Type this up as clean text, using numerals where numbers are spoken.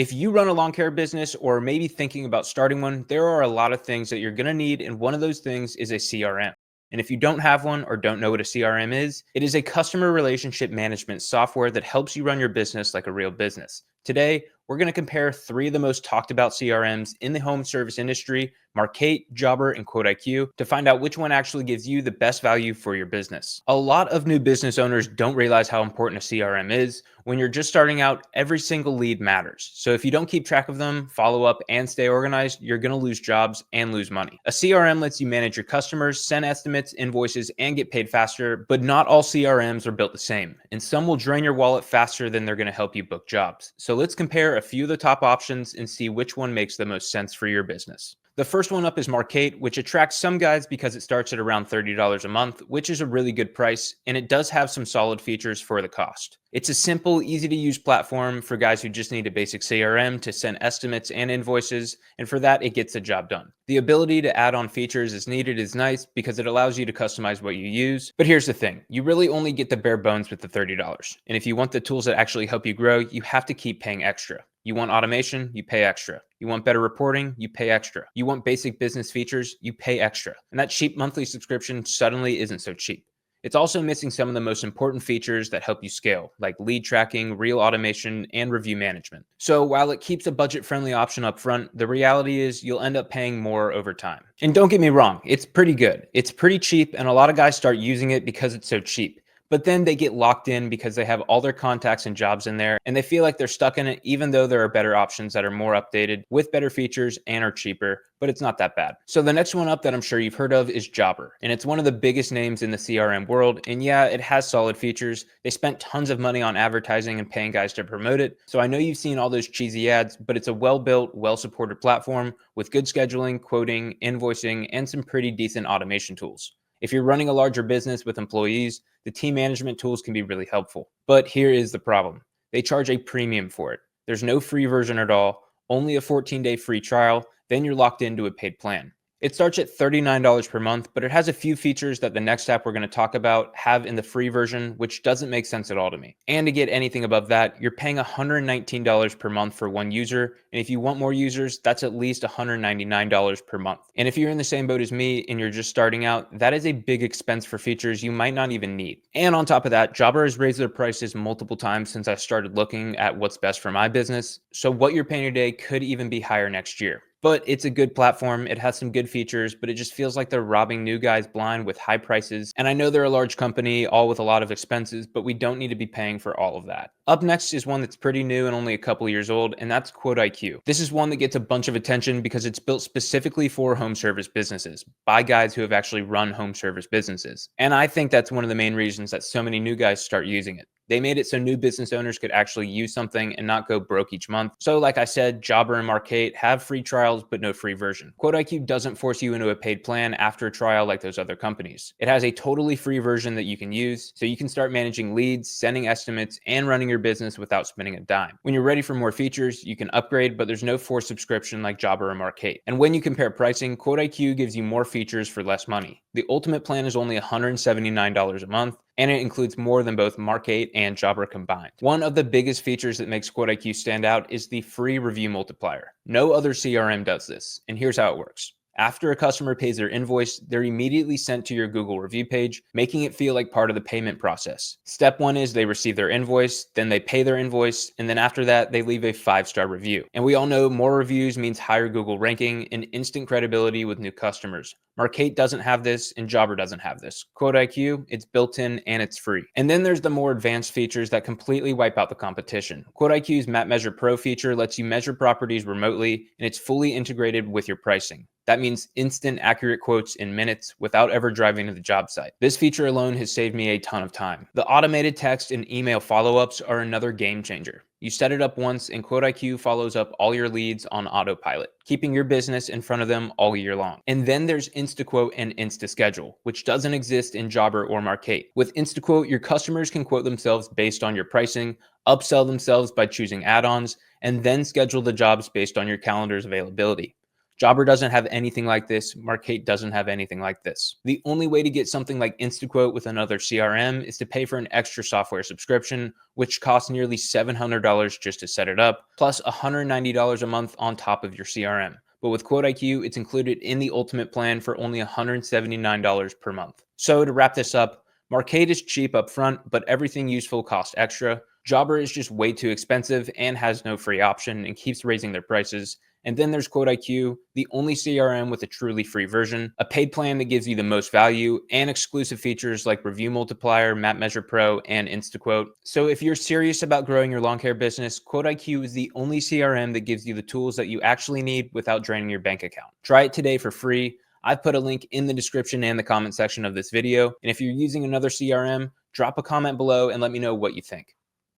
If you run a lawn care business or maybe thinking about starting one, there are a lot of things that you're going to need, and one of those things is a CRM. And if you don't have one or don't know what a CRM is, it is a customer relationship management software that helps you run your business like a real business. Today, we're going to compare three of the most talked about CRMs in the home service industry, Markate, Jobber, and QuoteIQ, to find out which one actually gives you the best value for your business. A lot of new business owners don't realize how important a CRM is. When you're just starting out, every single lead matters. So if you don't keep track of them, follow up, and stay organized, you're going to lose jobs and lose money. A CRM lets you manage your customers, send estimates, invoices, and get paid faster, but not all CRMs are built the same, and some will drain your wallet faster than they're going to help you book jobs. So let's compare a few of the top options and see which one makes the most sense for your business. The first one up is Markate, which attracts some guys because it starts at around $30 a month, which is a really good price, and it does have some solid features for the cost. It's a simple, easy to use platform for guys who just need a basic CRM to send estimates and invoices, and for that, it gets the job done. The ability to add on features as needed is nice because it allows you to customize what you use, but here's the thing, you really only get the bare bones with the $30, and if you want the tools that actually help you grow, you have to keep paying extra. You want automation, you pay extra. You want better reporting, you pay extra. You want basic business features, you pay extra. And that cheap monthly subscription suddenly isn't so cheap. It's also missing some of the most important features that help you scale, like lead tracking, real automation, and review management. So while it keeps a budget-friendly option up front, the reality is you'll end up paying more over time. And don't get me wrong, it's pretty good. It's pretty cheap, and a lot of guys start using it because it's so cheap. But then they get locked in because they have all their contacts and jobs in there, and they feel like they're stuck in it, even though there are better options that are more updated with better features and are cheaper, but it's not that bad. So the next one up that I'm sure you've heard of is Jobber, and it's one of the biggest names in the CRM world. And yeah, it has solid features. They spent tons of money on advertising and paying guys to promote it. So I know you've seen all those cheesy ads, but it's a well-built, well-supported platform with good scheduling, quoting, invoicing, and some pretty decent automation tools. If you're running a larger business with employees, the team management tools can be really helpful. But here is the problem. They charge a premium for it. There's no free version at all, only a 14-day free trial, then you're locked into a paid plan. It starts at $39 per month, but it has a few features that the next app we're going to talk about have in the free version, which doesn't make sense at all to me. And to get anything above that, you're paying $119 per month for one user. And if you want more users, that's at least $199 per month. And if you're in the same boat as me and you're just starting out, that is a big expense for features you might not even need. And on top of that, Jobber has raised their prices multiple times since I started looking at what's best for my business. So what you're paying today could even be higher next year. But it's a good platform. It has some good features, but it just feels like they're robbing new guys blind with high prices. And I know they're a large company, all with a lot of expenses, but we don't need to be paying for all of that. Up next is one that's pretty new and only a couple years old, and that's QuoteIQ. This is one that gets a bunch of attention because it's built specifically for home service businesses by guys who have actually run home service businesses. And I think that's one of the main reasons that so many new guys start using it. They made it so new business owners could actually use something and not go broke each month. So like I said, Jobber and Markate have free trials, but no free version. QuoteIQ doesn't force you into a paid plan after a trial like those other companies. It has a totally free version that you can use, so you can start managing leads, sending estimates, and running your business without spending a dime. When you're ready for more features, you can upgrade, but there's no forced subscription like Jobber or Markate. And when you compare pricing, QuoteIQ gives you more features for less money. The ultimate plan is only $179 a month, and it includes more than both Markate and Jobber combined. One of the biggest features that makes QuoteIQ stand out is the free review multiplier. No other CRM does this, and here's how it works. After a customer pays their invoice, they're immediately sent to your Google review page, making it feel like part of the payment process. Step one is they receive their invoice, then they pay their invoice, and then after that, they leave a 5-star review. And we all know more reviews means higher Google ranking and instant credibility with new customers. Markate doesn't have this, and Jobber doesn't have this. QuoteIQ, it's built in and it's free. And then there's the more advanced features that completely wipe out the competition. QuoteIQ's MapMeasure Pro feature lets you measure properties remotely, and it's fully integrated with your pricing. That means instant, accurate quotes in minutes without ever driving to the job site. This feature alone has saved me a ton of time. The automated text and email follow-ups are another game changer. You set it up once and QuoteIQ follows up all your leads on Autopilot, keeping your business in front of them all year long. And then there's InstaQuote and InstaSchedule, which doesn't exist in Jobber or Markate. With InstaQuote, your customers can quote themselves based on your pricing, upsell themselves by choosing add-ons, and then schedule the jobs based on your calendar's availability. Jobber doesn't have anything like this. Markate doesn't have anything like this. The only way to get something like InstaQuote with another CRM is to pay for an extra software subscription, which costs nearly $700 just to set it up, plus $190 a month on top of your CRM. But with QuoteIQ, it's included in the ultimate plan for only $179 per month. So to wrap this up, Markate is cheap up front, but everything useful costs extra. Jobber is just way too expensive and has no free option and keeps raising their prices. And then there's QuoteIQ, the only CRM with a truly free version, a paid plan that gives you the most value, and exclusive features like Review Multiplier, MapMeasure Pro, and InstaQuote. So if you're serious about growing your lawn care business, QuoteIQ is the only CRM that gives you the tools that you actually need without draining your bank account. Try it today for free. I've put a link in the description and the comment section of this video. And if you're using another CRM, drop a comment below and let me know what you think.